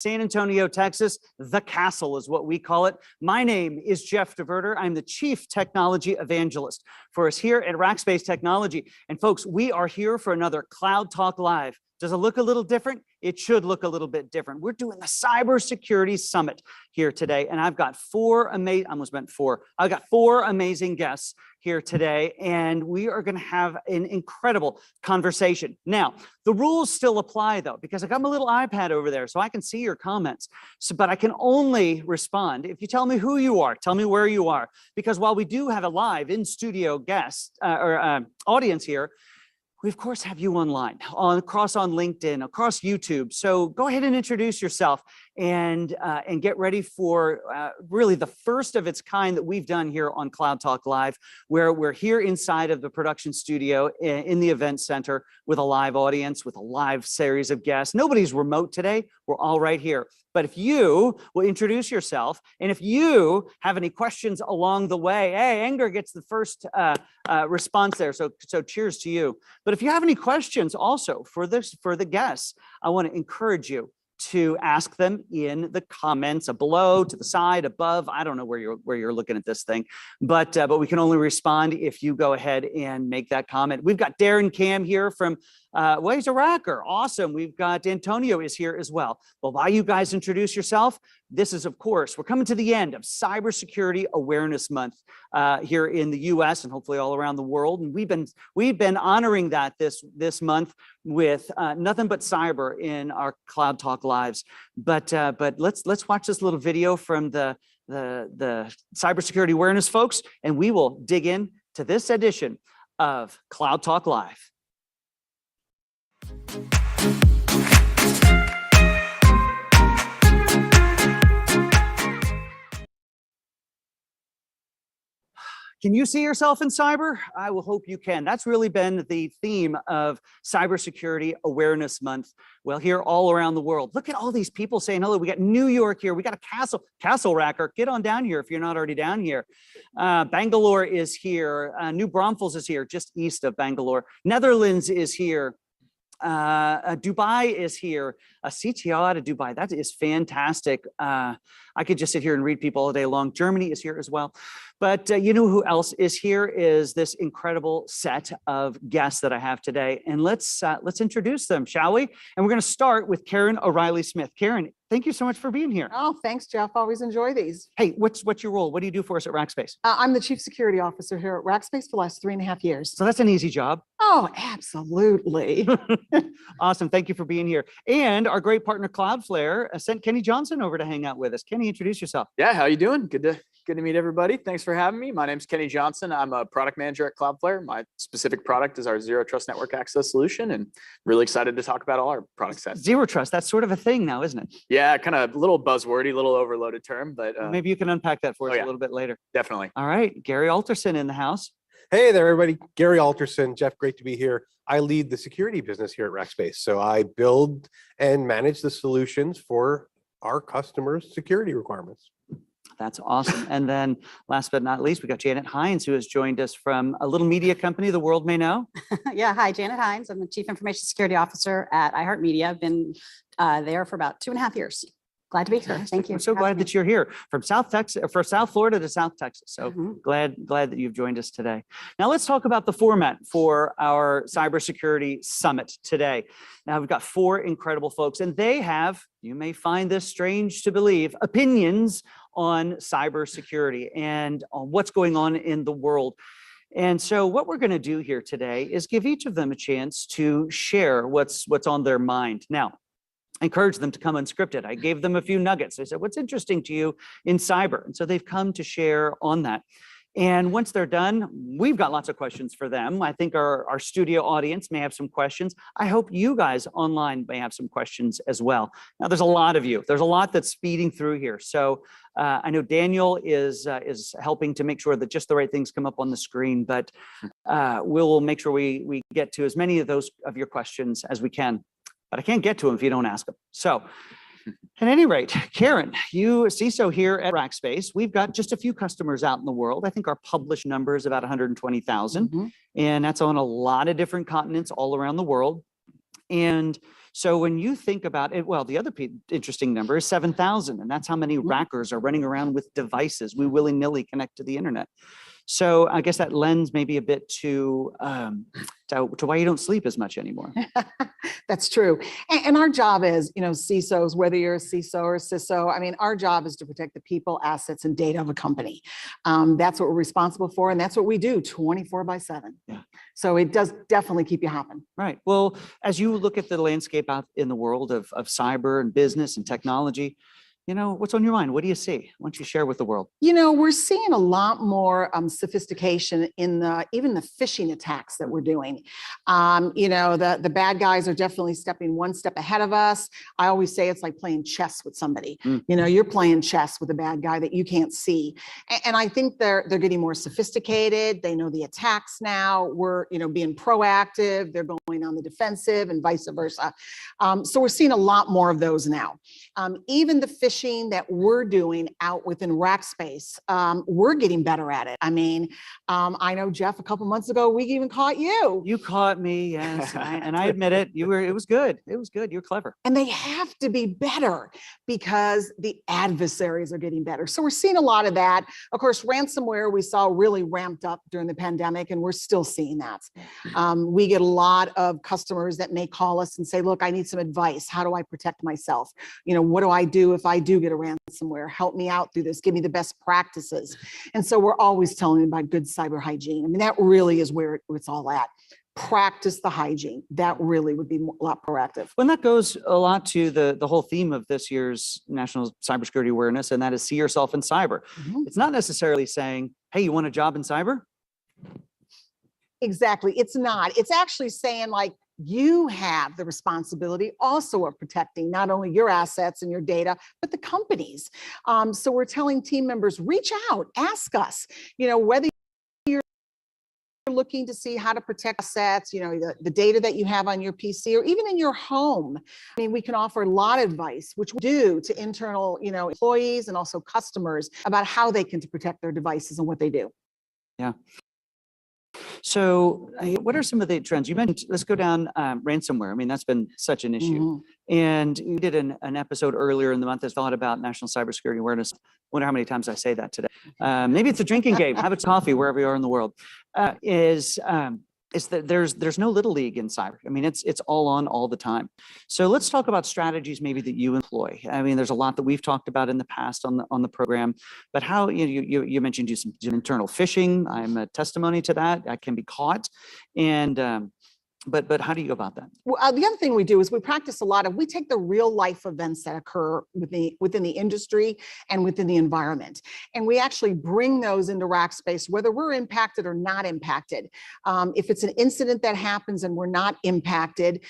San Antonio, Texas. The Castle is what we call it. My name is Jeff DeVerter. I'm the Chief Technology Evangelist for us here at Rackspace Technology. And folks, we are here for another Cloud Talk Live. Does it look a little different? It should look a little bit different. We're doing the Cybersecurity Summit here today, and I've got four amazing guests here today, and we are going to have an incredible conversation. Now, the rules still apply though, because I got my little iPad over there, so I can see your comments. But I can only respond if you tell me who you are, tell me where you are, because while we do have a live in-studio guest audience here, we, of course, have you online, across on LinkedIn, across YouTube. So go ahead and introduce yourself and get ready for really the first of its kind that we've done here on Cloud Talk Live, where we're here inside of the production studio in the event center with a live audience, with a live series of guests. Nobody's remote today. We're all right here. But if you will introduce yourself, and if you have any questions along the way, hey, Anger gets the first response there. So cheers to you. But if you have any questions also for the guests, I want to encourage you to ask them in the comments below, to the side, above. I don't know where you're looking at this thing, but we can only respond if you go ahead and make that comment. We've got Darren Cam here from he's a Racker. Awesome. We've got Antonio is here as well. Well, while you guys introduce yourself, this is, of course, we're coming to the end of Cybersecurity Awareness Month here in the U.S. and hopefully all around the world. And we've been honoring that this month with nothing but cyber in our Cloud Talk Lives. But let's watch this little video from the Cybersecurity Awareness folks, and we will dig in to this edition of Cloud Talk Live. Can you see yourself in cyber? I will hope you can. That's really been the theme of Cybersecurity Awareness Month. Well, here all around the world. Look at all these people saying hello. We got New York here. We got a Castle Racker. Get on down here if you're not already down here. Bangalore is here. New Braunfels is here, just east of Bangalore. Netherlands is here. Dubai is here. A CTO out of Dubai. That is fantastic. I could just sit here and read people all day long. Germany is here as well. But you know who else is here is this incredible set of guests that I have today. And let's introduce them, shall we? And we're going to start with Karen O'Reilly Smith. Karen, thank you so much for being here. Oh, thanks, Jeff. Always enjoy these. Hey, what's your role? What do you do for us at Rackspace? I'm the Chief Security Officer here at Rackspace for the last 3.5 years. So that's an easy job. Oh, absolutely. Awesome. Thank you for being here. And our great partner, Cloudflare, sent Kenny Johnson over to hang out with us. Kenny, introduce yourself. Yeah, how you doing? Good to meet everybody. Thanks for having me. My name's Kenny Johnson. I'm a product manager at Cloudflare. My specific product is our Zero Trust Network Access solution, and really excited to talk about all our product sets. Zero Trust, that's sort of a thing now, isn't it? Yeah, kind of a little buzzwordy, a little overloaded term, but maybe you can unpack that for us a little bit later. Definitely. All right, Gary Alterson in the house. Hey there, everybody. Gary Alterson. Jeff, great to be here. I lead the security business here at Rackspace. So I build and manage the solutions for our customers' security requirements. That's awesome. And then last but not least, we got Janet Heins, who has joined us from a little media company the world may know. Yeah, hi, Janet Heins. I'm the Chief Information Security Officer at iHeartMedia. I've been there for about 2.5 years. Glad to be here. Thank you. I'm so glad that you're here from South Texas, from South Florida to South Texas. So glad that you've joined us today. Now let's talk about the format for our Cybersecurity Summit today. Now we've got 4 incredible folks, and they have, you may find this strange to believe, opinions on cybersecurity and on what's going on in the world. And so what we're going to do here today is give each of them a chance to share what's on their mind. Now, I encourage them to come unscripted. I gave them a few nuggets. I said, what's interesting to you in cyber? And so they've come to share on that. And once they're done, we've got lots of questions for them. I think our studio audience may have some questions. I hope you guys online may have some questions as well. Now, there's a lot of you. There's a lot that's feeding through here. So I know Daniel is helping to make sure that just the right things come up on the screen, but we'll make sure we get to as many of those of your questions as we can. But I can't get to them if you don't ask them. So at any rate, Karen, you CISO here at Rackspace. We've got just a few customers out in the world. I think our published number is about 120,000, and that's on a lot of different continents all around the world. And So when you think about it, well, the other interesting number is 7,000, and that's how many rackers are running around with devices we willy-nilly connect to the internet. So I guess that lends maybe a bit to why you don't sleep as much anymore. That's true. And our job is, CISOs, whether you're a CISO or a CISO, I mean, our job is to protect the people, assets, and data of a company. That's what we're responsible for, and that's what we do 24/7. Yeah. So it does definitely keep you hopping. Right. Well, as you look at the landscape out in the world of cyber and business and technology, what's on your mind? What do you see? Why don't you share with the world? We're seeing a lot more sophistication in even the phishing attacks that we're doing. The bad guys are definitely stepping one step ahead of us. I always say it's like playing chess with somebody. You're playing chess with a bad guy that you can't see. And I think they're getting more sophisticated. They know the attacks now. We're, being proactive. They're going on the defensive and vice versa. So we're seeing a lot more of those now. Even the phishing that we're doing out within Rackspace, we're getting better at it. I mean, I know, Jeff, a couple months ago, we even caught you. You caught me, yes. And I admit it, it was good. It was good. You're clever. And they have to be better because the adversaries are getting better. So we're seeing a lot of that. Of course, ransomware we saw really ramped up during the pandemic, and we're still seeing that. We get a lot of customers that may call us and say, look, I need some advice. How do I protect myself? What do I do if I do get a ransomware? Help me out through this. Give me the best practices. And so we're always telling them about good cyber hygiene. I mean, that really is where it's all at. Practice the hygiene. That really would be a lot proactive. Well, that goes a lot to the whole theme of this year's National Cybersecurity Awareness, and that is see yourself in cyber. It's not necessarily saying, hey, you want a job in cyber? Exactly. It's not. It's actually saying, like, you have the responsibility also of protecting not only your assets and your data, but the companies. So we're telling team members, reach out, ask us, whether you're looking to see how to protect assets, the data that you have on your PC or even in your home. I mean, we can offer a lot of advice, which we do to internal, employees and also customers about how they can protect their devices and what they do. Yeah. So what are some of the trends? You mentioned, let's go down ransomware. I mean, that's been such an issue. And you did an episode earlier in the month that's all about National Cybersecurity Awareness. I wonder how many times I say that today. Maybe it's a drinking game. Have a coffee wherever you are in the world. Is that there's no little league in cyber. I mean, it's all on all the time. So let's talk about strategies maybe that you employ. I mean, there's a lot that we've talked about in the past on the program, but how you mentioned some internal phishing. I'm a testimony to that. I can be caught, and but how do you go about that? Well, the other thing we do is we practice a lot of, we take the real life events that occur within the industry and within the environment. And we actually bring those into Rackspace, whether we're impacted or not impacted. If it's an incident that happens and we're not impacted,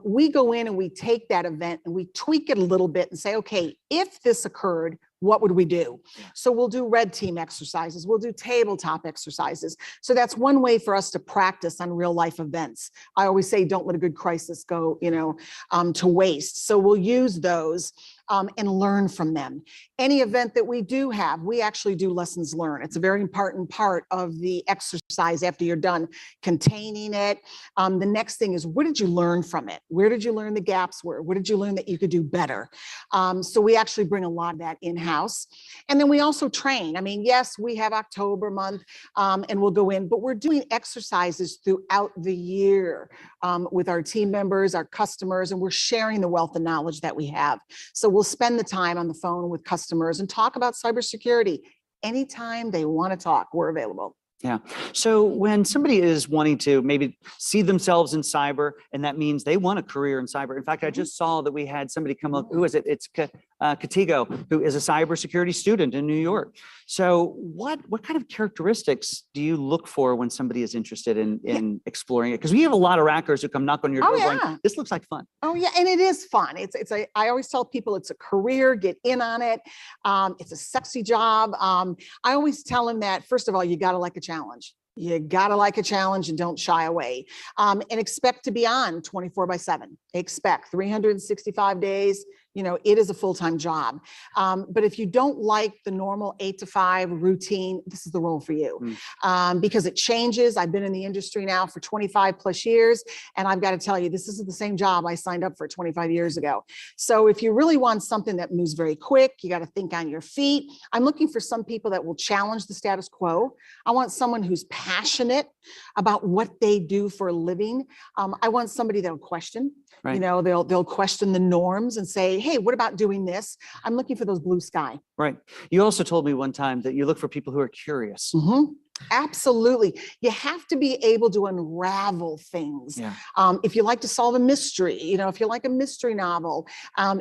we go in and we take that event and we tweak it a little bit and say, okay, if this occurred, what would we do? So we'll do red team exercises. We'll do tabletop exercises. So that's one way for us to practice on real life events. I always say, don't let a good crisis go, to waste. So we'll use those and learn from them. Any event that we do have, we actually do lessons learned. It's a very important part of the exercise after you're done containing it. The next thing is, what did you learn from it? Where did you learn the gaps were? What did you learn that you could do better? So we actually bring a lot of that in-house. And then we also train. I mean, yes, we have October month and we'll go in, but we're doing exercises throughout the year with our team members, our customers, and we're sharing the wealth of knowledge that we have. So we'll spend the time on the phone with customers and talk about cybersecurity. Anytime they want to talk, we're available. Yeah. So when somebody is wanting to maybe see themselves in cyber, and that means they want a career in cyber. In fact, I just saw that we had somebody come up. Who is it? It's Katigo, who is a cybersecurity student in New York. So what kind of characteristics do you look for when somebody is interested in exploring it? Because we have a lot of rackers who come knock on your door going, this looks like fun. Oh yeah, and it is fun. I always tell people it's a career, get in on it. It's a sexy job. I always tell them that, first of all, you got to like a challenge. You got to like a challenge and don't shy away, and expect to be on 24/7. Expect 365 days, it is a full-time job. But if you don't like the normal 8 to 5 routine, this is the role for you. Because it changes. I've been in the industry now for 25 plus years, and I've got to tell you, this isn't the same job I signed up for 25 years ago. So if you really want something that moves very quick, you got to think on your feet. I'm looking for some people that will challenge the status quo. I want someone who's passionate about what they do for a living. I want somebody that'll question. Right. They'll question the norms and say, hey, what about doing this? I'm looking for those blue sky. Right. You also told me one time that you look for people who are curious. Absolutely. You have to be able to unravel things. Yeah. If you like to solve a mystery, if you like a mystery novel,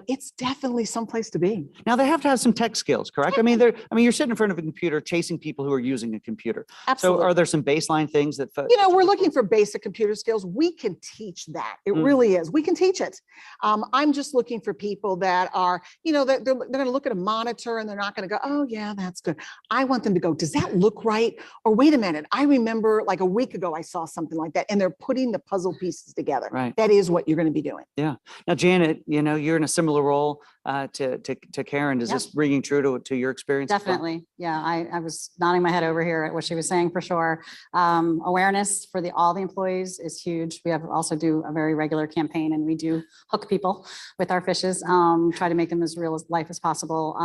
it's definitely someplace to be. Now they have to have some tech skills, correct? You're sitting in front of a computer chasing people who are using a computer. Absolutely. So are there some baseline things that we're looking for basic computer skills. We can teach that. It really is. We can teach it. I'm just looking for people that are, they're going to look at a monitor and they're not going to go, oh yeah, that's good. I want them to go, does that look right? Or wait a minute, I remember like a week ago, I saw something like that, and they're putting the puzzle pieces together. Right. That is what you're going to be doing. Yeah. Now, Janet, you're in a similar role to Karen. Is this ringing true to your experience? Definitely. Yeah. I was nodding my head over here at what she was saying for sure. Awareness for all the employees is huge. We also do a very regular campaign, and we do hook people with our fishes, try to make them as real life as possible.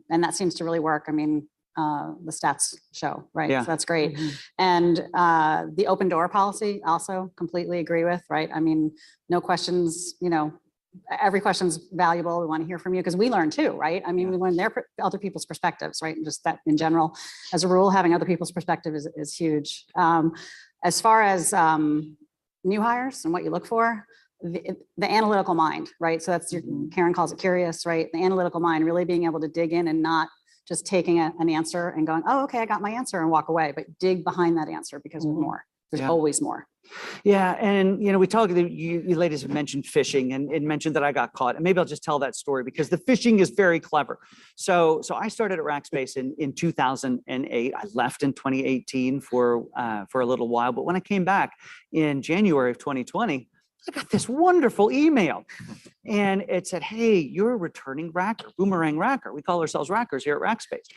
And that seems to really work. The stats show, right? Yeah. So that's great. And the open door policy also completely agree with, right? No questions, every question's valuable. We want to hear from you because we learn too, right? We learn other people's perspectives, right? And just that in general, as a rule, having other people's perspective is huge. As far as new hires and what you look for, the analytical mind, right? So that's Karen calls it curious, right? The analytical mind, really being able to dig in and not just taking an answer and going, oh, okay, I got my answer and walk away, but dig behind that answer because there's more. There's always more. Yeah. And, we talked, you ladies have mentioned phishing and mentioned that I got caught. And maybe I'll just tell that story because the phishing is very clever. So I started at Rackspace in 2008. I left in 2018 for a little while. But when I came back in January of 2020, I got this wonderful email and it said, hey, you're a returning racker, boomerang racker. We call ourselves rackers here at Rackspace.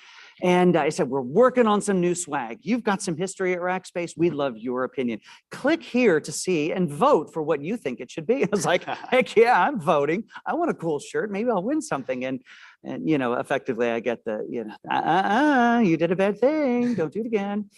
And I said, we're working on some new swag. You've got some history at Rackspace. We'd love your opinion. Click here to see and vote for what you think it should be. I was like, heck yeah, I'm voting. I want a cool shirt. Maybe I'll win something. And effectively I get the, you did a bad thing. Don't do it again.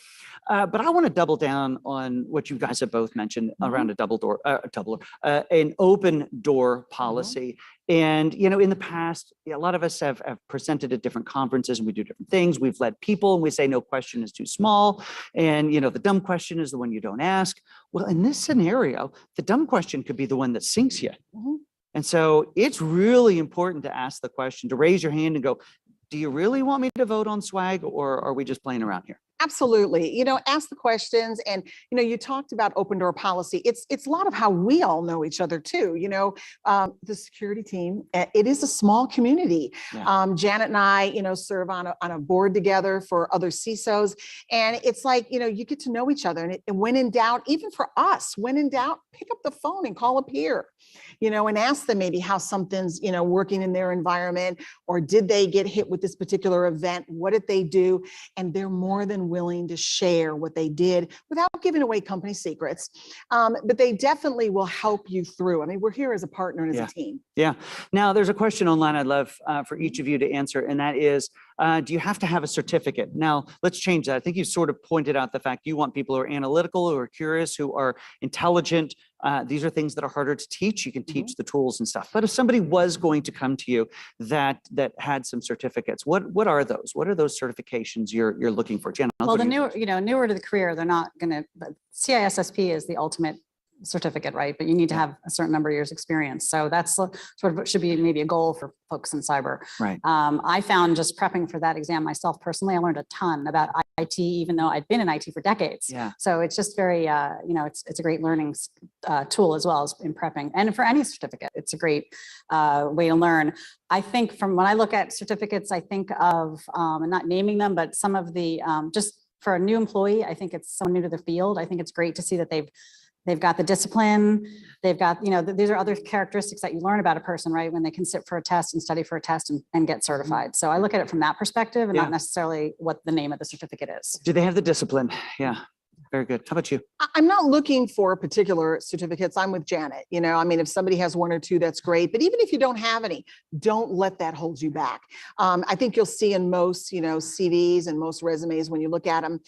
But I want to double down on what you guys have both mentioned around an open door policy. And, in the past, a lot of us have presented at different conferences and we do different things. We've led people and we say no question is too small. And, the dumb question is the one you don't ask. Well, in this scenario, the dumb question could be the one that sinks you. And so it's really important to ask the question, to raise your hand and go, do you really want me to vote on swag or are we just playing around here? Absolutely. Ask the questions. And, you talked about open door policy. It's a lot of how we all know each other too. The security team, it is a small community. Yeah. Janet and I, serve on a board together for other CISOs. And it's like, you get to know each other. And when in doubt, even for us, when in doubt, pick up the phone and call a peer, and ask them maybe how something's, working in their environment, or did they get hit with this particular event? What did they do? And they're more than willing to share what they did without giving away company secrets. But they definitely will help you through. We're here as a partner and as a team. Yeah. Now there's a question online I'd love for each of you to answer. And that is, do you have to have a certificate? Now let's change that. I think you sort of pointed out the fact you want people who are analytical, who are curious, who are intelligent. These are things that are harder to teach. You can teach the tools and stuff. But if somebody was going to come to you that had some certificates, what are those? What are those certifications you're looking for? Jen, well, the newer to the career, they're not going to. CISSP is the ultimate certificate, right? But you need to have a certain number of years experience. So that's sort of should be maybe a goal for folks in cyber. Right. I found just prepping for that exam myself personally, I learned a ton about IT, even though I'd been in IT for decades. Yeah. So it's just very, it's a great learning tool as well as in prepping. And for any certificate, it's a great way to learn. I think from when I look at certificates, I think of, and not naming them, but some of the, just for a new employee, I think it's someone new to the field. I think it's great to see that they've they've got the discipline, they've got, these are other characteristics that you learn about a person, right? When they can sit for a test and study for a test and get certified. So I look at it from that perspective and Yeah. not necessarily what the name of the certificate is. Do they have the discipline? Yeah. Very good. How about you? I'm not looking for particular certificates. I'm with Janet. If somebody has one or two, that's great. But even if you don't have any, don't let that hold you back. I think you'll see in most, CVs and most resumes, when you look at them,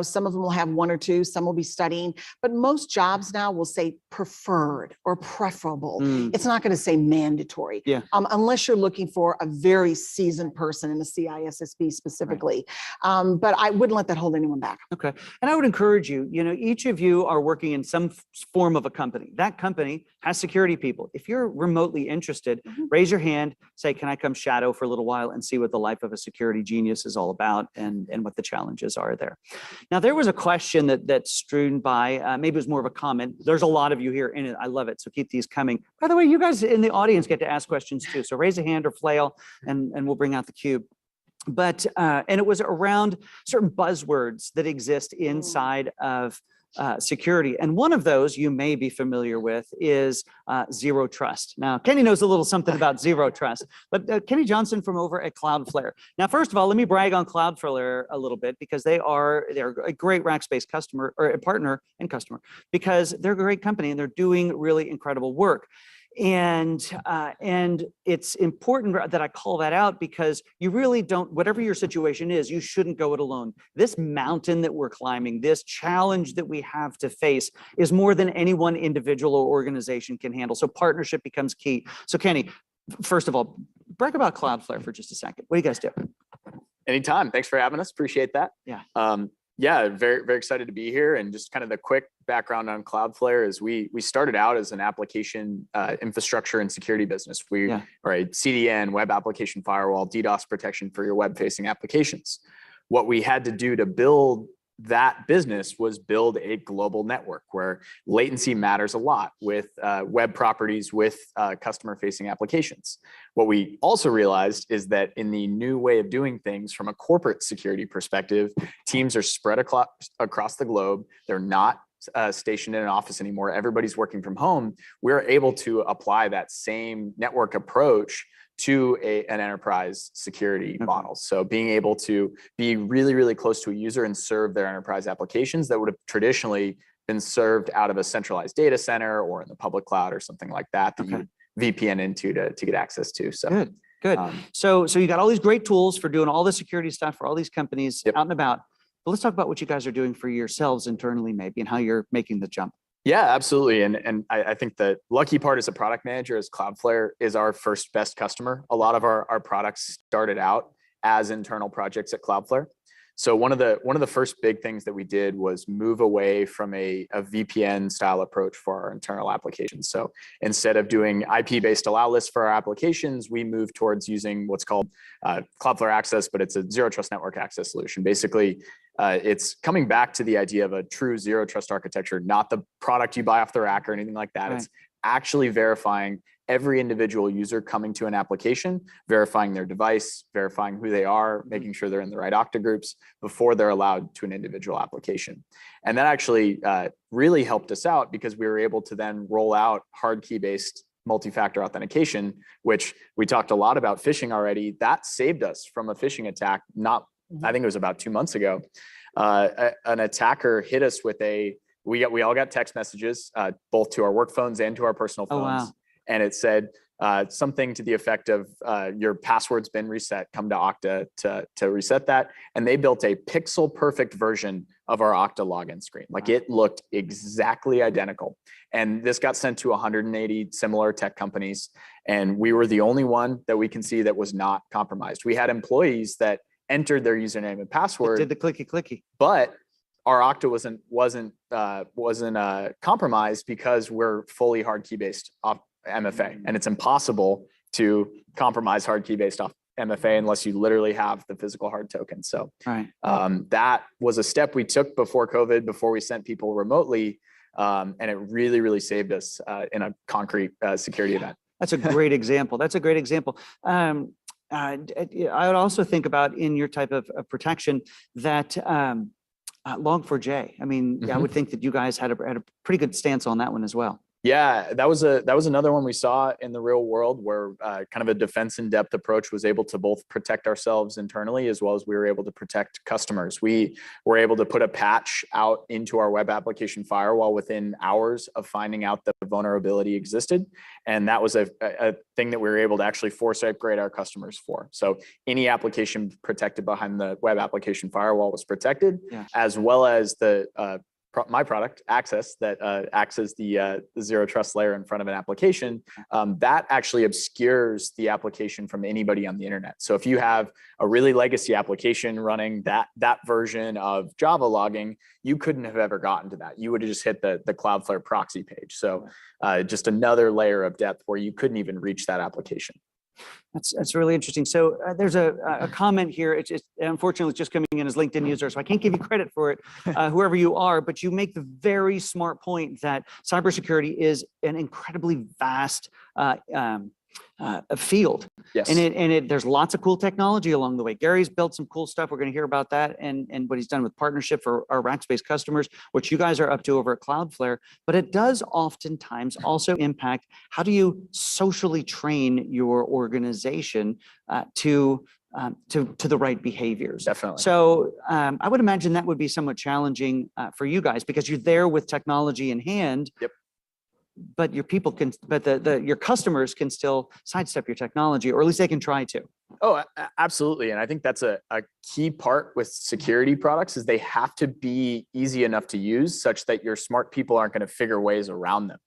some of them will have one or two, some will be studying, but most jobs now will say preferred or preferable. It's not going to say mandatory. Yeah. Unless you're looking for a very seasoned person in the CISSP specifically. But I wouldn't let that hold anyone back. Okay. And I would encourage you, each of you are working in some form of a company. That company has security people. If you're remotely interested, raise your hand, say, can I come shadow for a little while and see what the life of a security genius is all about and what the challenges are there. Now, there was a question that's strewn by, maybe it was more of a comment. There's a lot of you here in it. I love it. So keep these coming. By the way, you guys in the audience get to ask questions too. So raise a hand or flail and we'll bring out the cube. But, and it was around certain buzzwords that exist inside of security. And one of those you may be familiar with is zero trust. Now, Kenny knows a little something about zero trust, but Kenny Johnson from over at Cloudflare. Now, first of all, let me brag on Cloudflare a little bit because they're a great Rackspace customer or a partner and customer because they're a great company and they're doing really incredible work. And it's important that I call that out because you really don't, whatever your situation is, you shouldn't go it alone. This mountain that we're climbing, this challenge that we have to face is more than any one individual or organization can handle. So partnership becomes key. So Kenny, first of all, brag about Cloudflare for just a second. What do you guys do? Anytime. Thanks for having us. Appreciate that. Yeah. Yeah, very, very excited to be here. And just kind of the quick background on Cloudflare is we started out as an application infrastructure and security business. We are a CDN, web application firewall, DDoS protection for your web-facing applications. What we had to do to build that business was build a global network where latency matters a lot with web properties, with customer-facing applications. What we also realized is that in the new way of doing things from a corporate security perspective, teams are spread across the globe. They're not stationed in an office anymore. Everybody's working from home. We're able to apply that same network approach to an enterprise security model. So being able to be really, really close to a user and serve their enterprise applications that would have traditionally been served out of a centralized data center or in the public cloud or something like that you would VPN into to get access to. So good. So you got all these great tools for doing all the security stuff for all these companies out and about. But let's talk about what you guys are doing for yourselves internally maybe and how you're making the jump. Yeah, absolutely. And I think the lucky part as a product manager is Cloudflare is our first best customer. A lot of our products started out as internal projects at Cloudflare. So one of the first big things that we did was move away from a VPN style approach for our internal applications. So instead of doing IP-based allow lists for our applications, we moved towards using what's called Cloudflare Access, but it's a zero trust network access solution. Basically, it's coming back to the idea of a true zero trust architecture, not the product you buy off the rack or anything like that. Right. It's actually verifying every individual user coming to an application, verifying their device, verifying who they are, making sure they're in the right Okta groups before they're allowed to an individual application. And that actually really helped us out because we were able to then roll out hard key-based multi-factor authentication, which we talked a lot about phishing already. That saved us from a phishing attack. I think it was about 2 months ago. An attacker hit us with we all got text messages, both to our work phones and to our personal phones. Oh, wow. And it said something to the effect of your password's been reset, come to Okta to reset that. And they built a pixel perfect version of our Okta login screen. Like it looked exactly identical. And this got sent to 180 similar tech companies. And we were the only one that we can see that was not compromised. We had employees that entered their username and password. It did the clicky. But our Okta wasn't compromised because we're fully hard key based off MFA, and it's impossible to compromise hard key based off MFA unless you literally have the physical hard token. So that was a step we took before COVID, before we sent people remotely, and it really, really saved us in a concrete security event. That's a great example. I would also think about in your type of protection that Log4j. I mean, I would think that you guys had a pretty good stance on that one as well. Yeah, that was another one we saw in the real world where kind of a defense in depth approach was able to both protect ourselves internally as well as we were able to protect customers. We were able to put a patch out into our web application firewall within hours of finding out that the vulnerability existed. And that was a thing that we were able to actually force upgrade our customers for. So any application protected behind the web application firewall was protected, as well as my product, Access, that acts as the zero trust layer in front of an application, that actually obscures the application from anybody on the internet. So if you have a really legacy application running that version of Java logging, you couldn't have ever gotten to that. You would have just hit the Cloudflare proxy page. So just another layer of depth where you couldn't even reach that application. That's really interesting. So there's a comment here. It's just, unfortunately, it's just coming in as LinkedIn user, so I can't give you credit for it, whoever you are. But you make the very smart point that cybersecurity is an incredibly vast field. Yes. And there's lots of cool technology along the way. Gary's built some cool stuff. We're going to hear about that and what he's done with partnership for our Rackspace customers, which you guys are up to over at Cloudflare. But it does oftentimes also impact how do you socially train your organization to the right behaviors. Definitely. So I would imagine that would be somewhat challenging for you guys because you're there with technology in hand. Yep. But your people can, but your customers can still sidestep your technology, or at least they can try to. Oh, absolutely. And I think that's a key part with security products is they have to be easy enough to use such that your smart people aren't going to figure ways around them.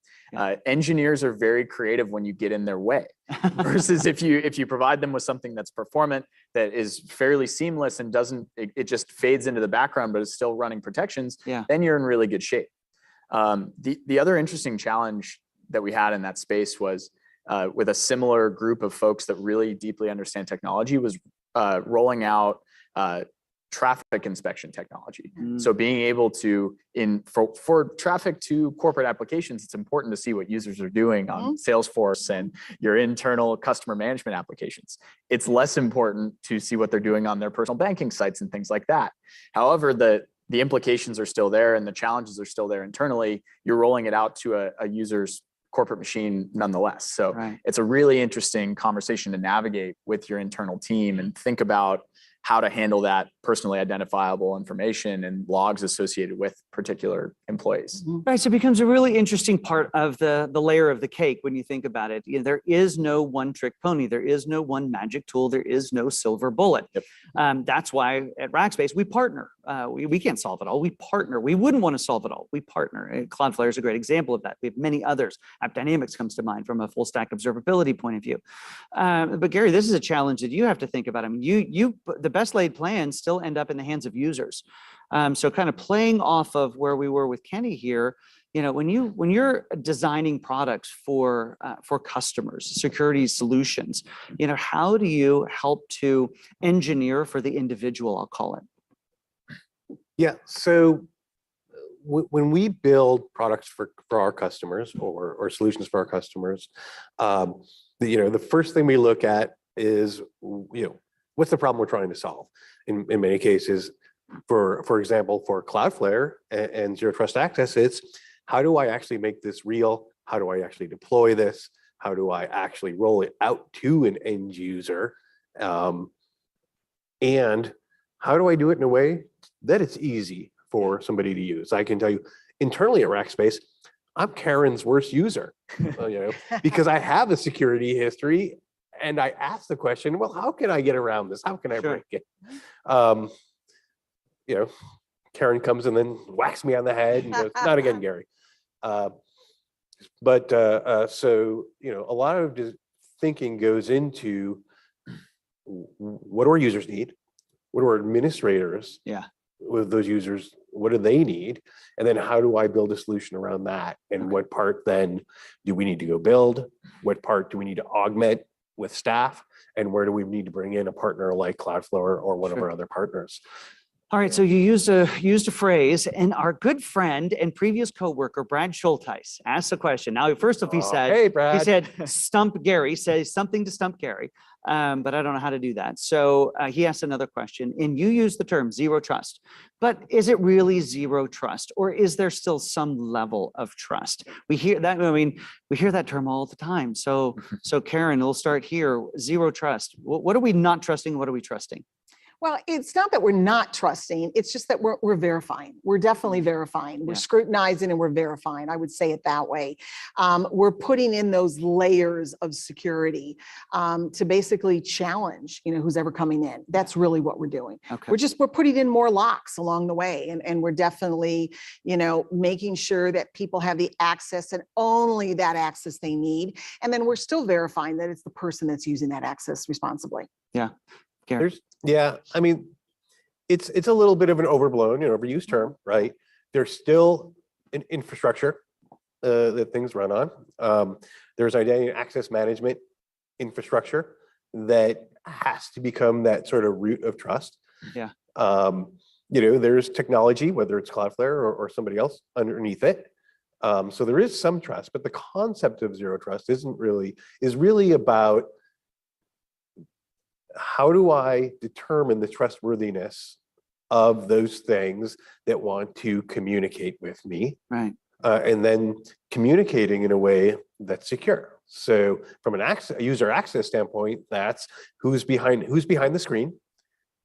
Engineers are very creative when you get in their way versus if you provide them with something that's performant, that is fairly seamless and it just fades into the background, but is still running protections, then you're in really good shape. The other interesting challenge that we had in that space was with a similar group of folks that really deeply understand technology was rolling out traffic inspection technology. So being able to, for traffic to corporate applications, it's important to see what users are doing on Salesforce and your internal customer management applications. It's less important to see what they're doing on their personal banking sites and things like that. However, the implications are still there and the challenges are still there internally. You're rolling it out to a user's corporate machine nonetheless. So it's a really interesting conversation to navigate with your internal team and think about how to handle that personally identifiable information and logs associated with particular employees. Right, so it becomes a really interesting part of the layer of the cake when you think about it. There is no one trick pony. There is no one magic tool. There is no silver bullet. That's why at Rackspace, we partner. We can't solve it all. We partner. We wouldn't want to solve it all. We partner. And Cloudflare is a great example of that. We have many others. AppDynamics comes to mind from a full stack observability point of view. But Gary, this is a challenge that you have to think about. I mean, the best laid plans still end up in the hands of users. So kind of playing off of where we were with Kenny here, when you're designing products for customers, security solutions, how do you help to engineer for the individual, I'll call it? Yeah, so when we build products for our customers or solutions for our customers, the first thing we look at is, what's the problem we're trying to solve? In many cases, for example, for Cloudflare and Zero Trust Access, it's how do I actually make this real? How do I actually deploy this? How do I actually roll it out to an end user? And how do I do it in a way that it's easy for somebody to use? I can tell you internally at Rackspace, I'm Karen's worst user, because I have a security history. And I asked the question, well, how can I get around this? How can I break it? Karen comes and then whacks me on the head and goes, not again, Gary. So, a lot of thinking goes into what do our users need? What do our administrators with those users, what do they need? And then how do I build a solution around that? And what part then do we need to go build? What part do we need to augment with staff, and where do we need to bring in a partner like Cloudflare or one of our other partners? All right, so you used a phrase, and our good friend and previous coworker Brad Schulteis asked a question. Now, first off, he said, Hey, Brad. he said, "Stump Gary." Says something to stump Gary, but I don't know how to do that. So he asked another question, and you used the term zero trust. But is it really zero trust, or is there still some level of trust? We hear that. I mean, we hear that term all the time. So Karen, we'll start here. Zero trust. What are we not trusting? What are we trusting? Well, it's not that we're not trusting. It's just that we're verifying. We're definitely verifying. We're Yeah. scrutinizing and we're verifying. I would say it that way. We're putting in those layers of security to basically challenge, who's ever coming in. That's really what we're doing. Okay. We're putting in more locks along the way, and we're definitely, making sure that people have the access and only that access they need. And then we're still verifying that it's the person that's using that access responsibly. Yeah. Gary. Yeah, I mean, it's a little bit of an overblown, overused term, right? There's still an infrastructure that things run on. There's identity and access management infrastructure that has to become that sort of root of trust. Yeah. There's technology, whether it's Cloudflare or somebody else underneath it. So there is some trust, but the concept of zero trust is really about how do I determine the trustworthiness of those things that want to communicate with me, Right. And then communicating in a way that's secure. So from a user access standpoint, that's who's behind the screen.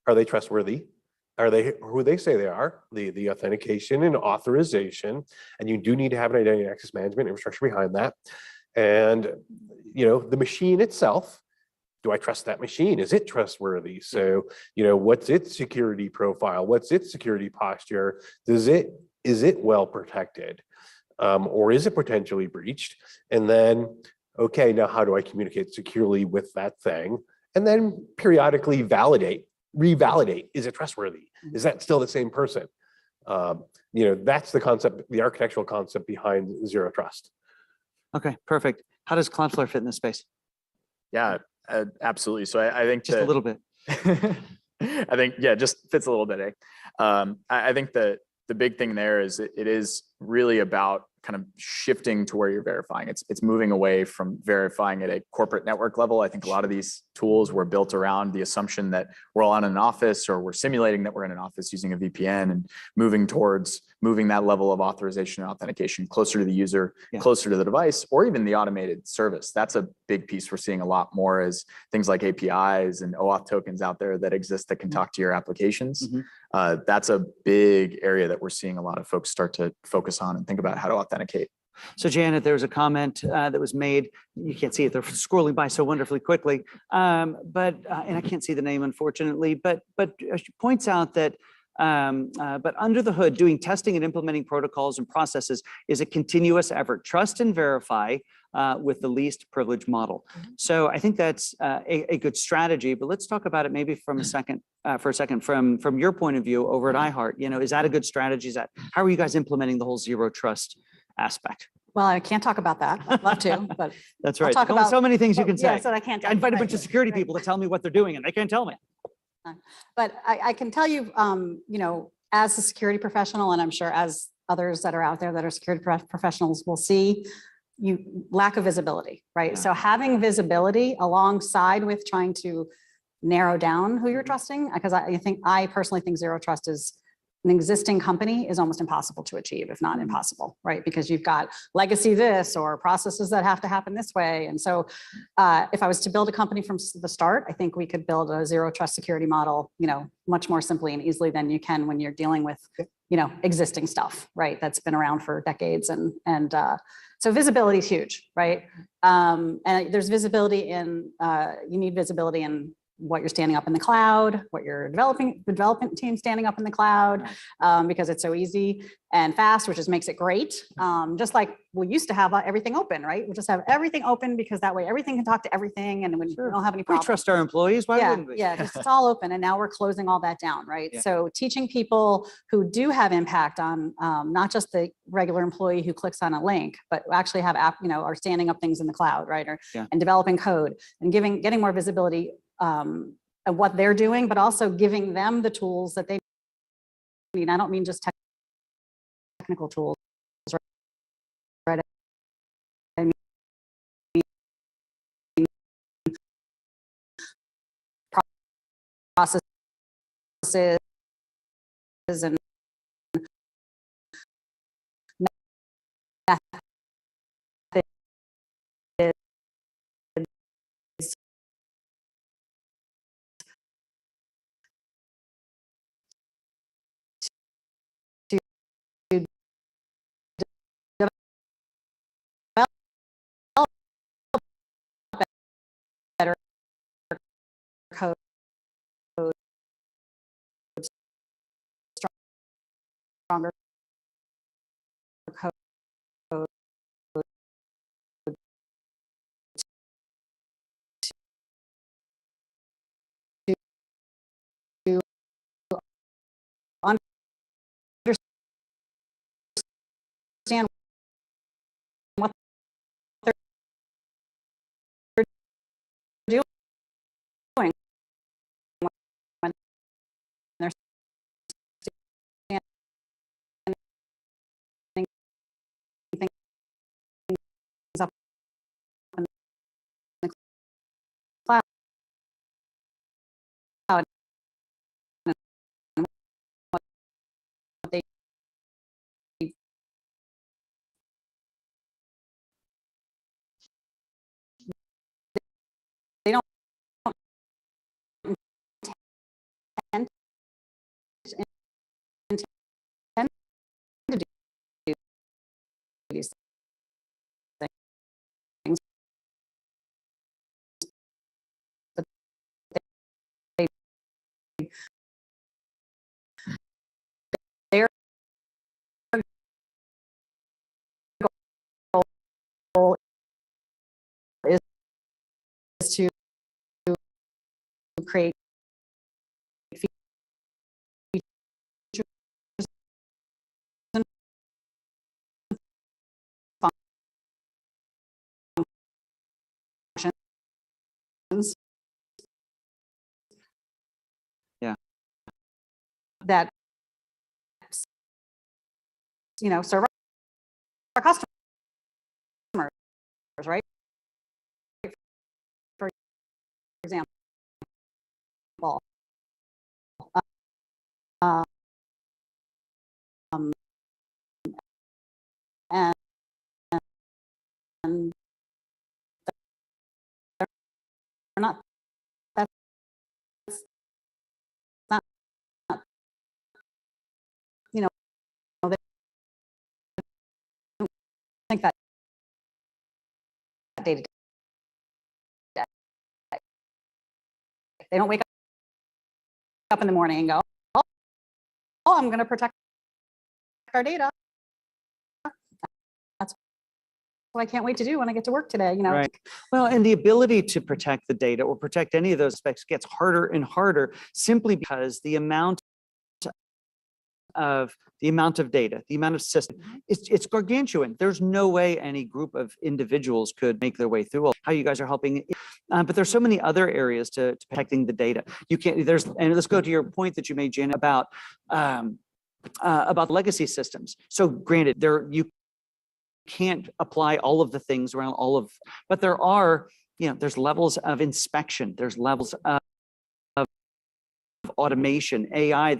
Are they trustworthy? Are they who they say they are? The authentication and authorization, and you do need to have an identity and access management infrastructure behind that. And the machine itself. Do I trust that machine? Is it trustworthy? So, what's its security profile? What's its security posture? Is it well protected? Or is it potentially breached? And then, okay, now how do I communicate securely with that thing? And then periodically revalidate. Is it trustworthy? Is that still the same person? That's the concept, the architectural concept behind zero trust. Okay, perfect. How does Cloudflare fit in this space? Yeah, absolutely. So I think Just a little bit. I think, yeah, just fits a little bit. I think that the big thing there is it is really about kind of shifting to where you're verifying. It's moving away from verifying at a corporate network level. I think a lot of these tools were built around the assumption that we're all in an office, or we're simulating that we're in an office using a VPN, and moving that level of authorization and authentication closer to the user, Yeah. closer to the device, or even the automated service. That's a big piece we're seeing a lot more, as things like APIs and OAuth tokens out there that exist that can talk to your applications. Mhm. That's a big area that we're seeing a lot of folks start to focus on and think about how to authenticate. So Janet, there was a comment that was made. You can't see it; they're scrolling by so wonderfully quickly. And I can't see the name, unfortunately. But she points out that. But under the hood, doing testing and implementing protocols and processes is a continuous effort. Trust and verify with the least privilege model. So I think that's a good strategy. But let's talk about it maybe for a second, from your point of view over at iHeart. Is that a good strategy? How are you guys implementing the whole zero trust aspect? Well, I can't talk about that. I'd love to, but That's I'll right. talk There's only about- so many things you can say. yeah, so I can't. I invite a right, bunch of security right. people to tell me what they're doing, and they can't tell me. But I can tell you, as a security professional, and I'm sure as others that are out there that are security professionals will see, lack of visibility, right? Yeah. So having visibility alongside with trying to narrow down who you're trusting, because I personally think zero trust is an existing company is almost impossible to achieve, if not impossible, right? Because you've got legacy this or processes that have to happen this way. And so if I was to build a company from the start, I think we could build a zero trust security model, much more simply and easily than you can when you're dealing with, existing stuff, right? That's been around for decades. And so visibility is huge, right? And there's visibility you need visibility in what you're standing up in the cloud, what your development team standing up in the cloud, because it's so easy and fast, which just makes it great. Just like we used to have everything open, right? We'll just have everything open because that way everything can talk to everything, and when we don't have any We problems. trust our employees. Why wouldn't we? Yeah, because it's all open, and now we're closing all that down, right? Yeah. So teaching people who do have impact on not just the regular employee who clicks on a link, but actually have are standing up things in the cloud, right? And developing code and getting more visibility of what they're doing, but also giving them the tools that they mean, I don't mean just technical tools, right? I mean processes and methods to develop better code, stronger code to understand what they're doing when they're standing things up in the cloud. And what they don't intend intend to do these things, but they their goal is to create features and functions Yeah. that serve our customers, right? For example, um, and they're not that's not they don't think that day to day. They don't wake up in the morning and go, oh, I'm going to protect our data. That's what I can't wait to do when I get to work today. Right. Well, and the ability to protect the data or protect any of those aspects gets harder and harder simply because the amount of data, the amount of system, it's gargantuan. There's no way any group of individuals could make their way through how you guys are helping. But there's so many other areas to protecting the data. You can't, and let's go to your point that you made, Jen, about legacy systems. So granted, you can't apply all of the things around but there are, there's levels of inspection, there's levels of automation, AI,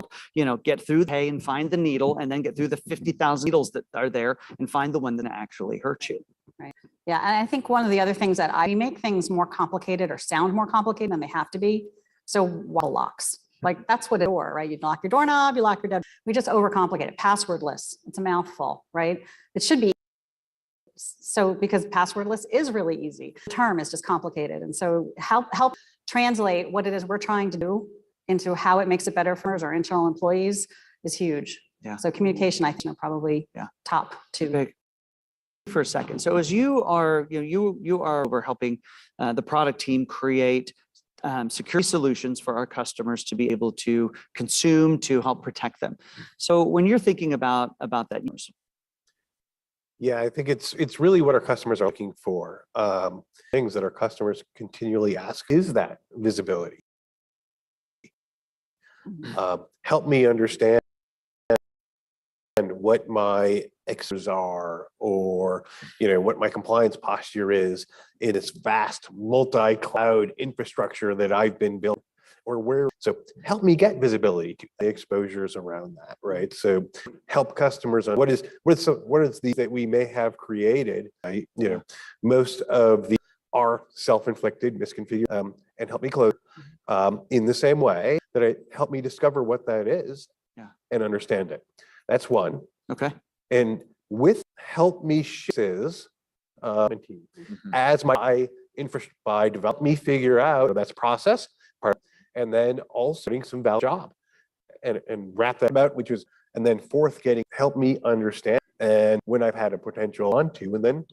get through the hay and find the needle, and then get through the 50,000 needles that are there and find the one that actually hurts you. Right. Yeah. And I think one of the other things that we make things more complicated or sound more complicated than they have to be. So wall locks, like that's what it's for, right? You lock your doorknob, you lock your door. We just overcomplicate it. Passwordless. It's a mouthful, right? It should be. So because passwordless is really easy. The term is just complicated. And so help translate what it is we're trying to do into how it makes it better for our internal employees is huge. Yeah. So communication, I think, are probably top two. Big. For a second. So as you are, we're helping the product team create security solutions for our customers to be able to consume, to help protect them. So when you're thinking about that, Yeah, I think it's really what our customers are looking for. Things that our customers continually ask is that visibility. Help me understand what my extras are, or, what my compliance posture is in this vast multi-cloud infrastructure that I've been built, or where. So help me get visibility to the exposures around that, right? So help customers on what is the that we may have created, right? Most of the are self-inflicted misconfigured, and help me close in the same way that it helped me discover what that is and understand it. That's one. Okay. And with help me is as my infrastructure by develop me figure out that's process part, and then also getting some value job and wrap that about, which was, and then fourth, getting help me understand and when I've had a potential onto, and then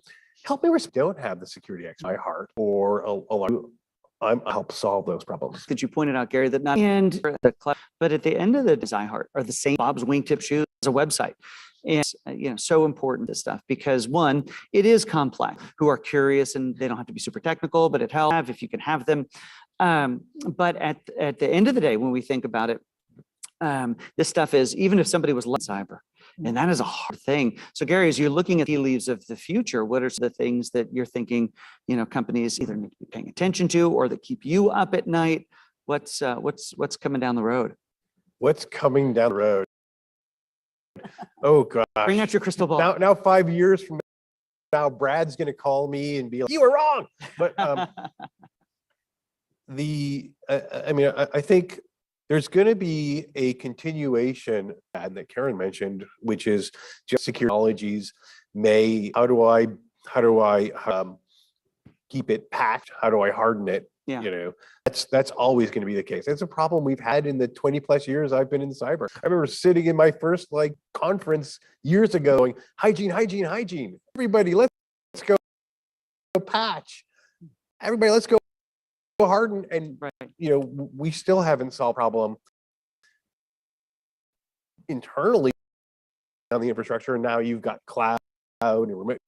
help me don't have the security X by heart or a lot. I help solve those problems. That you pointed out, Gary, that not and the cloud, but at the end of the iHeart are the same. Bob's Wingtip Shoes as a website. And so important this stuff because one, it is complex. Who are curious and they don't have to be super technical, but it helps if you can have them. But at the end of the day, when we think about it, this stuff is, even if somebody was cyber, and that is a hard thing. So Gary, as you're looking at the leaves of the future, what are the things that you're thinking, companies either need to be paying attention to or that keep you up at night? What's coming down the road? What's coming down the road? Oh gosh. Bring out your crystal ball. Now 5 years from now, Brad's going to call me and be like, "You were wrong." But I think there's going to be a continuation that Karen mentioned, which is just security technologies. How do I keep it patched? How do I harden it? Yeah. That's always going to be the case. It's a problem we've had in the 20 plus years I've been in cyber. I remember sitting in my first conference years ago going, hygiene. Everybody, let's go patch. Everybody, let's go harden. And right. we still haven't solved the problem internally on the infrastructure. And now you've got cloud and remote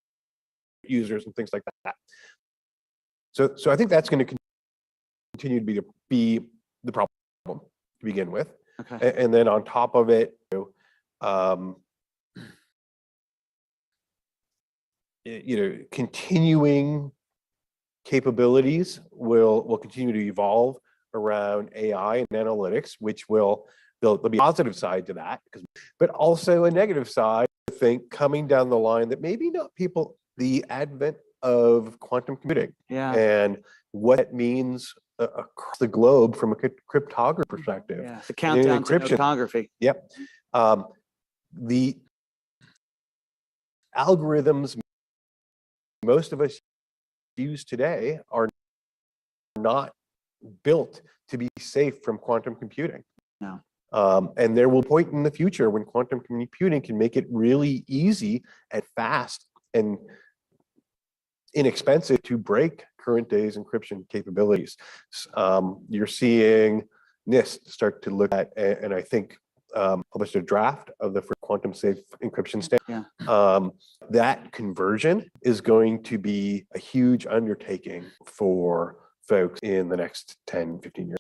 users and things like that. So I think that's going to continue to be the problem to begin with. Okay. And then on top of it, continuing capabilities will continue to evolve around AI and analytics, which there'll be a positive side to that, but also a negative side, I think, coming down the line that maybe not the advent of quantum computing and what it means across the globe from a cryptography perspective. Yeah, the countdown to cryptography. Yep. The algorithms most of us use today are not built to be safe from quantum computing. No. And there will be a point in the future when quantum computing can make it really easy and fast and inexpensive to break current day's encryption capabilities. You're seeing NIST start to look at, and I think published a draft of the quantum safe encryption standard. Yeah. That conversion is going to be a huge undertaking for folks in the next 10, 15 years.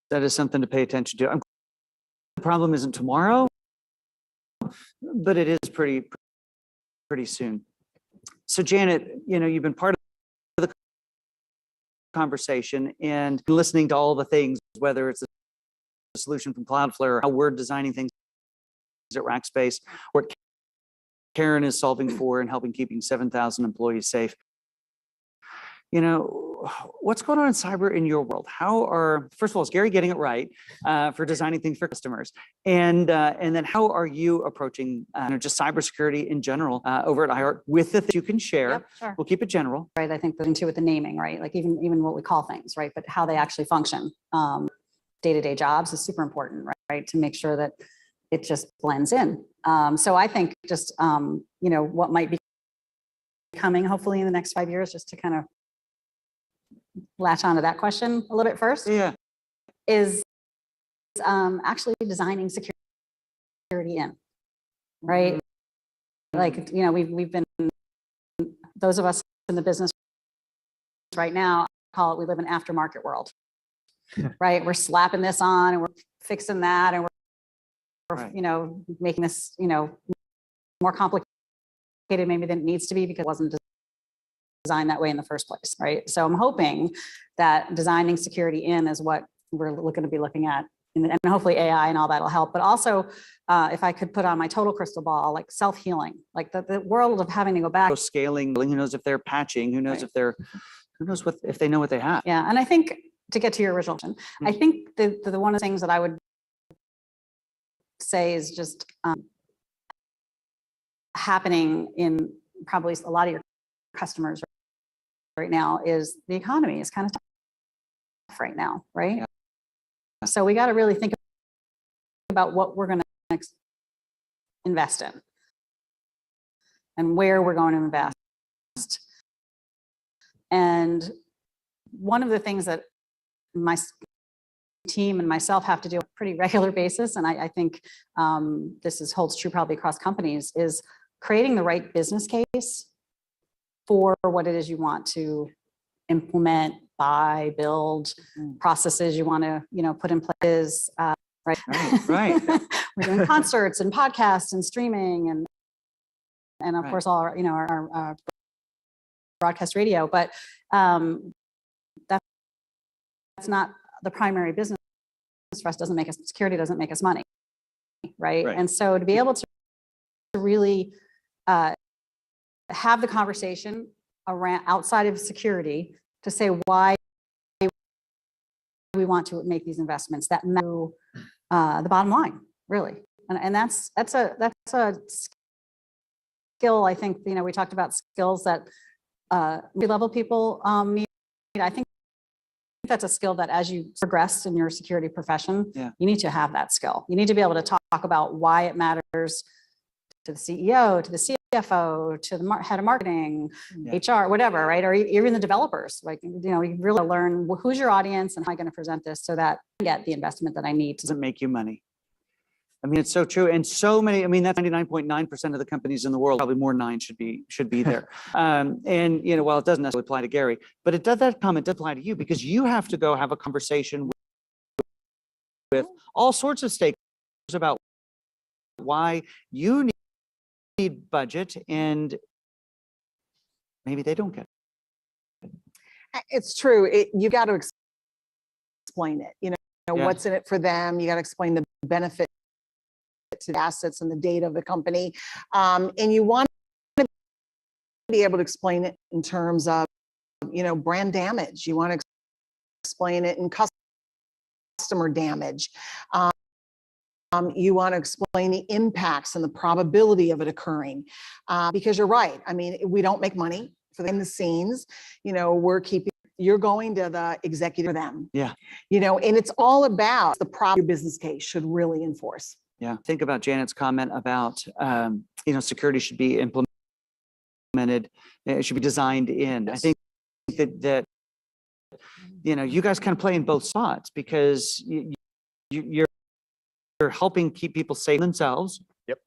That is something to pay attention to. The problem isn't tomorrow, but it is pretty soon. So Janet, you've been part of the conversation and listening to all the things, whether it's a solution from Cloudflare, or how we're designing things at Rackspace, what Karen is solving for and helping keeping 7,000 employees safe. What's going on in cyber in your world? First of all, is Gary getting it right for designing things for customers? And then how are you approaching just cybersecurity in general over at iHeart with the things you can share? Yep, sure. We'll keep it general. Right. I think into with the naming, right? Like even what we call things, right? But how they actually function. Day-to-day jobs is super important, right? To make sure that it just blends in. So I think just, what might be coming hopefully in the next 5 years, just to kind of latch onto that question a little bit first, is actually designing security in, right? Like, we've been, those of us in the business right now, we live in aftermarket world, right? We're slapping this on and we're fixing that and Right. making this, more complicated maybe than it needs to be because it wasn't designed that way in the first place, right? So I'm hoping that designing security in is what we're going to be looking at, and hopefully AI and all that will help. But also, if I could put on my total crystal ball, like self-healing, like the world of having to go back. Scaling, who knows if they're patching, who knows Right. if they're, who knows if they know what they have. Yeah, and I think to get to your original question, I think the one of the things that I would say is just happening in probably a lot of your customers right now is the economy is kind of tough right now, right? Yeah. So we got to really think about what we're going to invest in and where we're going to invest. And one of the things that my team and myself have to do on a pretty regular basis, and I think this holds true probably across companies, is creating the right business case for what it is you want to implement, buy, build, processes you want to, put in place. Right. Right. We're doing concerts and podcasts and streaming and of Right. course all our broadcast radio, but that's not the primary business for us. Doesn't make us, security doesn't make us money, right? Right. And so to be able to really have the conversation around outside of security to say why we want to make these investments that matter the bottom line, really. And that's a skill. I think, we talked about skills that level people need. I think that's a skill that as you progress in your security profession, you need to have that skill. You need to be able to talk about why it matters to the CEO, to the CFO, to the head of marketing, HR, whatever, right? Or even the developers. Like, you really learn who's your audience and how I'm going to present this so that I get the investment that I need to. Doesn't make you money. I mean, it's so true. And so many, that's 99.9% of the companies in the world, probably more nine should be there. And, while it doesn't necessarily apply to Gary, but that comment does apply to you because you have to go have a conversation with all sorts of stakeholders about why you need budget and maybe they don't get it. It's true. You got to explain it. What's in it for them. You got to explain the benefit to the assets and the data of the company. And you want to be able to explain it in terms of, brand damage. You want to explain it in customer damage. You want to explain the impacts and the probability of it occurring. Because you're right. We don't make money for in the scenes. You're going to the executive for them. Yeah. And it's all about the problem your business case should really enforce. Yeah. Think about Janet's comment about, security should be implemented. It should be designed in. I think that you guys kind of play in both spots because you're helping keep people safe themselves. Yep.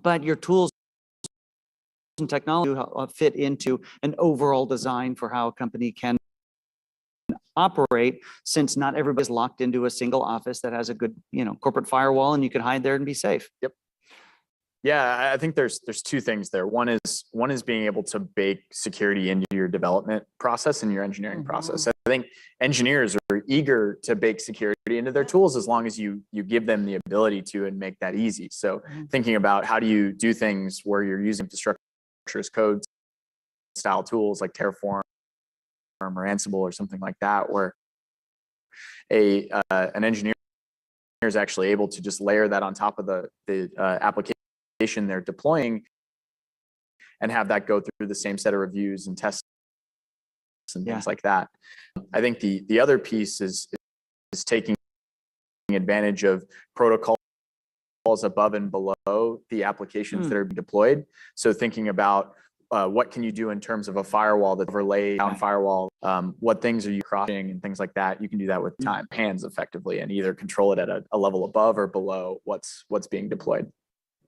But your tools and technology fit into an overall design for how a company can operate, since not everybody's locked into a single office that has a good, corporate firewall and you can hide there and be safe. Yep. Yeah, I think there's two things there. One is being able to bake security into your development process and your engineering process. I think engineers are eager to bake security into their tools as long as you give them the ability to and make that easy. So thinking about how do you do things where you're using infrastructure as code style tools like Terraform or Ansible or something like that, where an engineer is actually able to just layer that on top of the application they're deploying and have that go through the same set of reviews and tests and things like that. I think the other piece is taking advantage of protocols above and below the applications that are deployed. So thinking about what can you do in terms of a firewall that overlays down firewall, what things are you crossing and things like that. You can do that with hands effectively and either control it at a level above or below what's being deployed.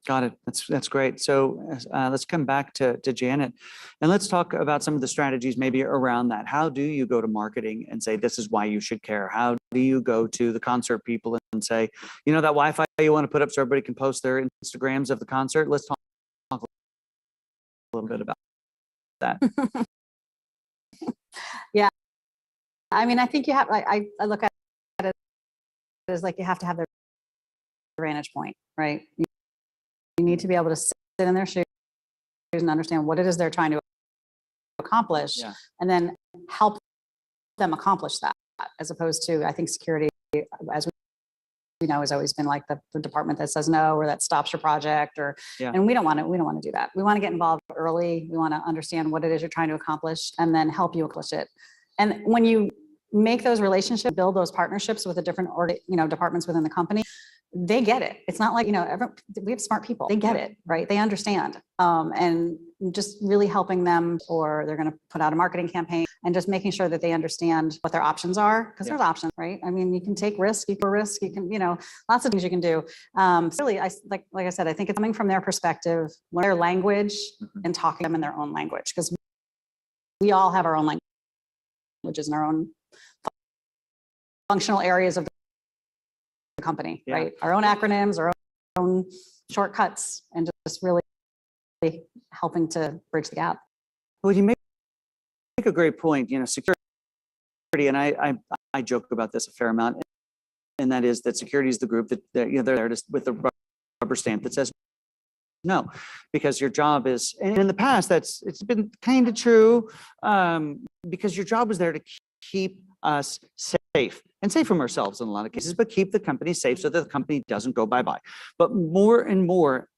Got it. That's great. So let's come back to Janet, and let's talk about some of the strategies maybe around that. How do you go to marketing and say, this is why you should care? How do you go to the concert people and say, you know, that Wi-Fi you want to put up so everybody can post their Instagrams of the concert? Let's talk a little bit about that. Yeah. I mean, I think you have, I look at it as like you have to have the vantage point, right? You need to be able to sit in their shoes and understand what it is they're trying to accomplish, Yeah. and then help them accomplish that, as opposed to, I think security, as we know, has always been like the department that says no, or that stops your project, or, Yeah. and we don't want to do that. We want to get involved early. We want to understand what it is you're trying to accomplish and then help you accomplish it. And when you make those relationships, build those partnerships with the different, departments within the company, they get it. It's not like, we have smart people. They get it, right? They understand. And just really helping them, or they're going to put out a marketing campaign, and just making sure that they understand what their options are, because there's options, right? I mean, you can take risk, you can, lots of things you can do. So really, like I said, I think it's coming from their perspective, learn their language, and talking to them in their own language, because we all have our own languages and our own functional areas of the company, right? Our own acronyms, our own shortcuts, and just really helping to bridge the gap. Well, you make a great point. Security, and I joke about this a fair amount, and that is that security is the group that they're there with the rubber stamp that says no, because your job is, and in the past it's been kind of true, because your job is there to keep us safe, and safe from ourselves in a lot of cases, but keep the company safe so that the company doesn't go bye-bye. But more and more,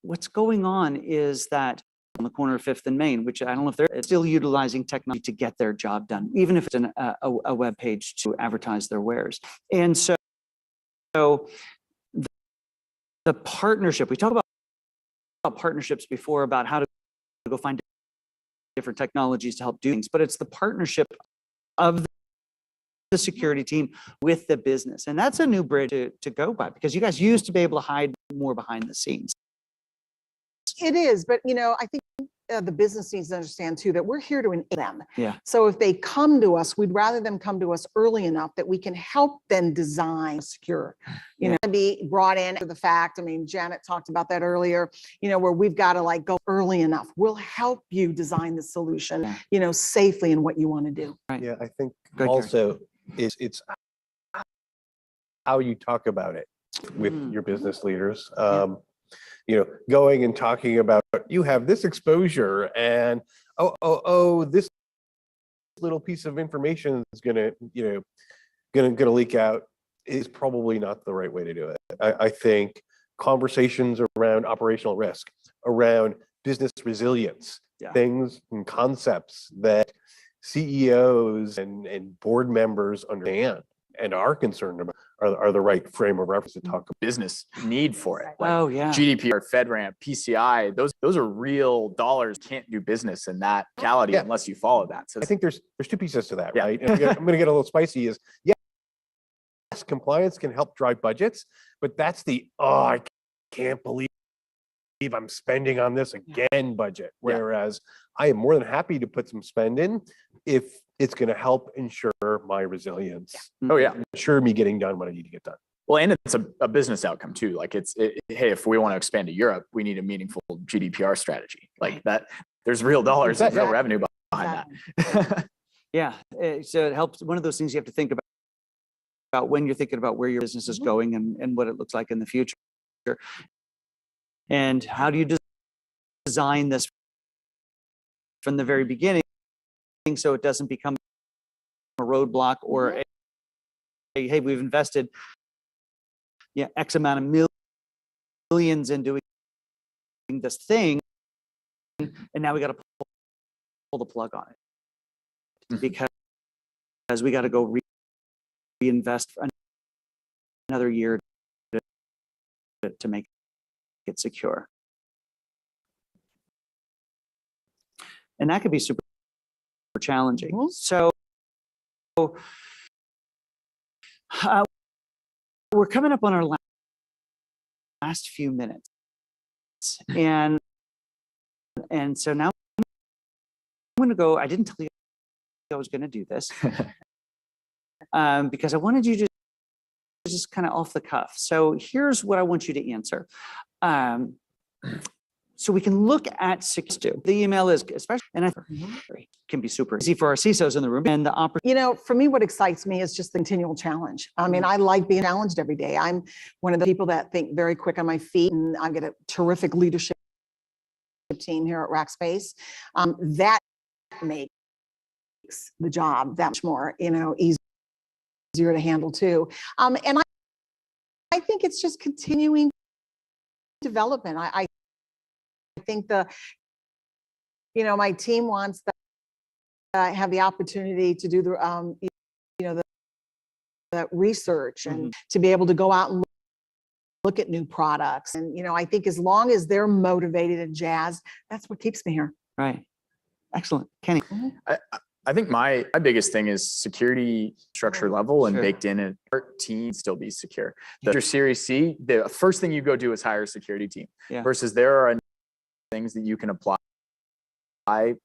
what's going on is that on the corner of 5th and Main, which I don't know if they're still utilizing technology to get their job done, even if it's a web page to advertise their wares. And so the partnership, we talked about partnerships before, about how to go find different technologies to help do things, but it's the partnership of the security team with the business. And that's a new bridge to go by, because you guys used to be able to hide more behind the scenes. It is, but I think the business needs to understand too that we're here to enable them. Yeah. So if they come to us, we'd rather them come to us early enough that we can help them design secure. Be brought in to the fact. I mean, Janet talked about that earlier. Where we've got to go early enough. We'll help you design the solution. Safely in what you want to do. Right. Yeah, I think Good, also it's how you talk about it with your business leaders. Going and talking about, you have this exposure, and this little piece of information is gonna leak out, is probably not the right way to do it. I think conversations around operational risk, around business resilience, things and concepts that CEOs and board members understand and are concerned about are the right frame of reference to talk about. Business need for it. GDPR, FedRAMP, PCI, those are real dollars. Can't do business in that locality unless you follow that. So I think there's two pieces to that, Yeah. right? And I'm going to get a little spicy. Yes, compliance can help drive budgets, but that's I can't believe I'm spending on this again budget. Whereas I am more than happy to put some spend in if it's going to help ensure my resilience. Oh yeah. Ensure me getting done what I need to get done. Well, and it's a business outcome too. Like hey, if we want to expand to Europe, we need a meaningful GDPR strategy. Like that, there's real dollars and real revenue behind that. Yeah. So it helps. One of those things you have to think about when you're thinking about where your business is going and what it looks like in the future. And how do you design this from the very beginning so it doesn't become a roadblock or hey, we've invested X amount of millions in doing this thing, and now we got to pull the plug on it because we got to go reinvest for another year to make it secure. And that could be super challenging. So we're coming up on our last few minutes. And so now I'm going to go. I didn't tell you I was going to do this because I wanted you to just kind of off the cuff. So here's what I want you to answer. So we can look at 6.2. The email is especially, and I can be super easy for our CISOs in the room and the opportunity. For me, what excites me is just the continual challenge. I mean, I like being challenged every day. I'm one of the people that think very quick on my feet, and I get a terrific leadership team here at Rackspace. That makes the job that much more, easier to handle too. And I think it's just continuing development. I think my team wants to have the opportunity to do the research and to be able to go out and look at new products. And, I think as long as they're motivated and jazzed, that's what keeps me here. Right. Excellent. Kenny. I think my biggest thing is security structure level and Sure. baked in, and our team still be secure. Your Series C, the first thing you go do is hire a security team. Yeah. Versus there are things that you can apply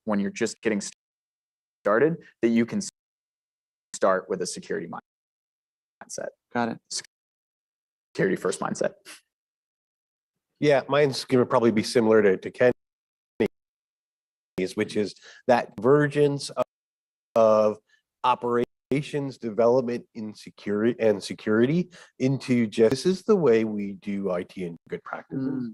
when you're just getting started that you can start with a security mindset. Got it. Security first mindset. Yeah, mine's going to probably be similar to Kenny's, which is that convergence of operations development in security into just, this is the way we do IT and good practices.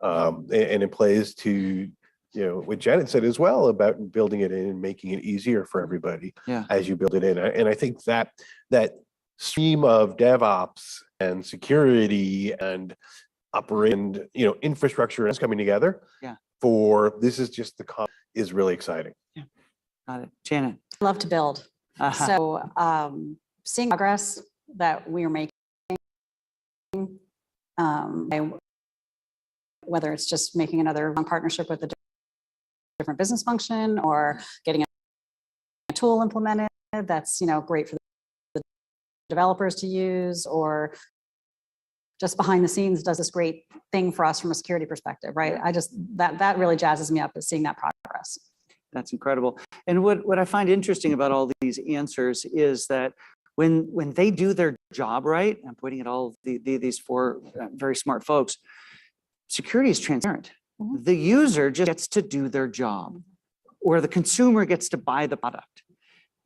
And it plays to what Janet said as well about building it in and making it easier for everybody as you build it in. And I think that stream of DevOps and security and infrastructure is coming together for this is just is really exciting. Yeah. Got it. Janet. Love to build. So seeing progress that we are making, whether it's just making another partnership with a different business function or getting a tool implemented that's great for the developers to use, or just behind the scenes does this great thing for us from a security perspective, right? I just that really jazzes me up, is seeing that progress. That's incredible. And what I find interesting about all these answers is that when they do their job right, I'm pointing at all these four very smart folks, security is transparent. The user just gets to do their job, or the consumer gets to buy the product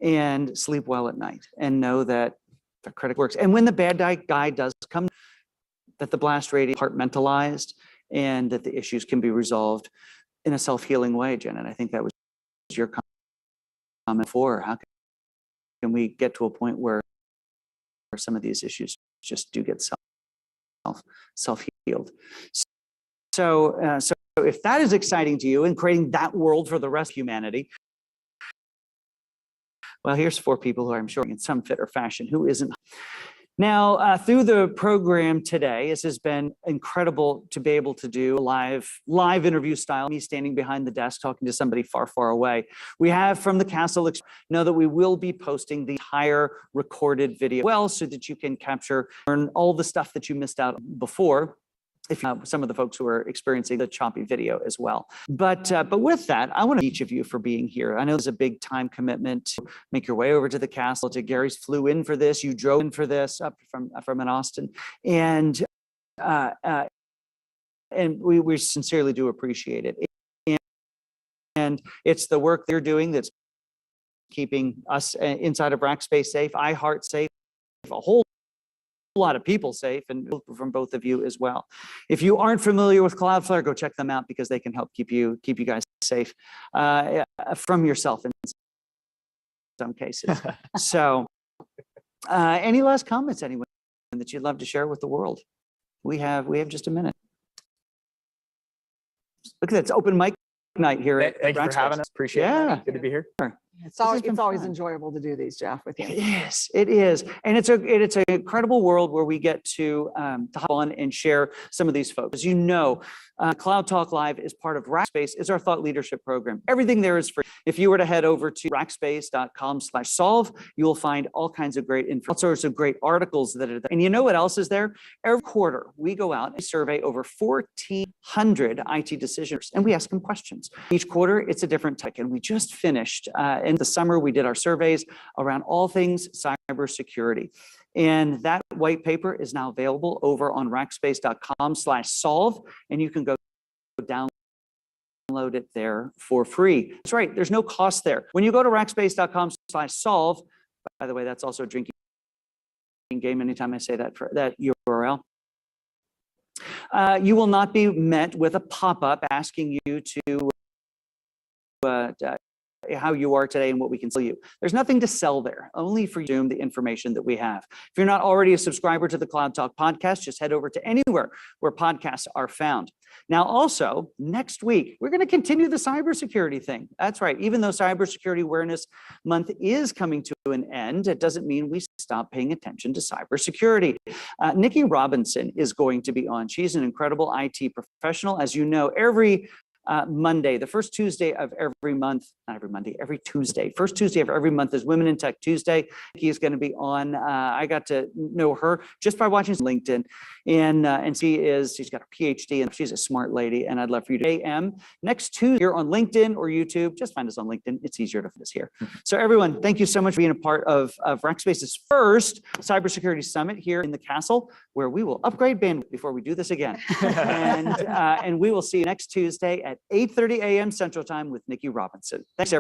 and sleep well at night and know that the credit works. And when the bad guy does come, that the blast radius is compartmentalized and that the issues can be resolved in a self-healing way, Jen. And I think that was your comment for how can we get to a point where some of these issues just do get self-healed. So if that is exciting to you and creating that world for the rest of humanity, well, here's four people who I'm sure in some fit or fashion who isn't. Now, through the program today, this has been incredible to be able to do a live interview style, me standing behind the desk talking to somebody far, far away. We have from the Castle, know that we will be posting the entire recorded video well, so that you can learn all the stuff that you missed out before. If some of the folks who are experiencing the choppy video as well. But with that, I want to thank each of you for being here. I know there's a big time commitment to make your way over to the Castle. To Gary's flew in for this. You drove in for this up from in Austin, and we sincerely do appreciate it. And it's the work they're doing that's keeping us inside of Rackspace safe, iHeart safe, a whole lot of people safe, and from both of you as well. If you aren't familiar with Cloudflare, go check them out because they can help keep you guys safe from yourself in some cases. So any last comments, anyone that you'd love to share with the world? We have just a minute. Look at that, it's open mic night here at Thank you for Rackspace. having us. Appreciate it. Good to be here. It's always fun. enjoyable to do these, Jeff, with you. It is. And it's an incredible world where we get to hop on and share some of these folks. As you know, Cloud Talk Live is part of Rackspace. It's our thought leadership program. Everything there is free. If you were to head over to rackspace.com/solve, you will find all kinds of great info, all sorts of great articles that are there. And you know what else is there? Every quarter, we go out and survey over 1,400 IT decisions, and we ask them questions. Each quarter, it's a different topic. And we just finished in the summer, we did our surveys around all things cybersecurity. And that white paper is now available over on rackspace.com/solve, and you can go download it there for free. That's right, there's no cost there. When you go to rackspace.com/solve, by the way, that's also a drinking game anytime I say that for that URL. You will not be met with a pop-up asking you to how you are today and what we can sell you. There's nothing to sell there, only for you the information that we have. If you're not already a subscriber to the Cloud Talk podcast, just head over to anywhere where podcasts are found. Now, also, next week, we're going to continue the cybersecurity thing. That's right. Even though Cybersecurity Awareness Month is coming to an end, it doesn't mean we stop paying attention to cybersecurity. Nikki Robinson is going to be on. She's an incredible IT professional. As you know, every Monday, the first Tuesday of every month, not every Monday, every Tuesday, first Tuesday of every month is Women in Tech Tuesday. Nikki is going to be on. I got to know her just by watching LinkedIn, and she's got a PhD and she's a smart lady. And I'd love for you to AM next Tuesday here on LinkedIn or YouTube. Just find us on LinkedIn. It's easier to find us here. So everyone, thank you so much for being a part of Rackspace's first cybersecurity summit here in the castle, where we will upgrade bandwidth before we do this again. And we will see you next Tuesday at 8:30 a.m. Central Time with Nikki Robinson. Thanks, everyone.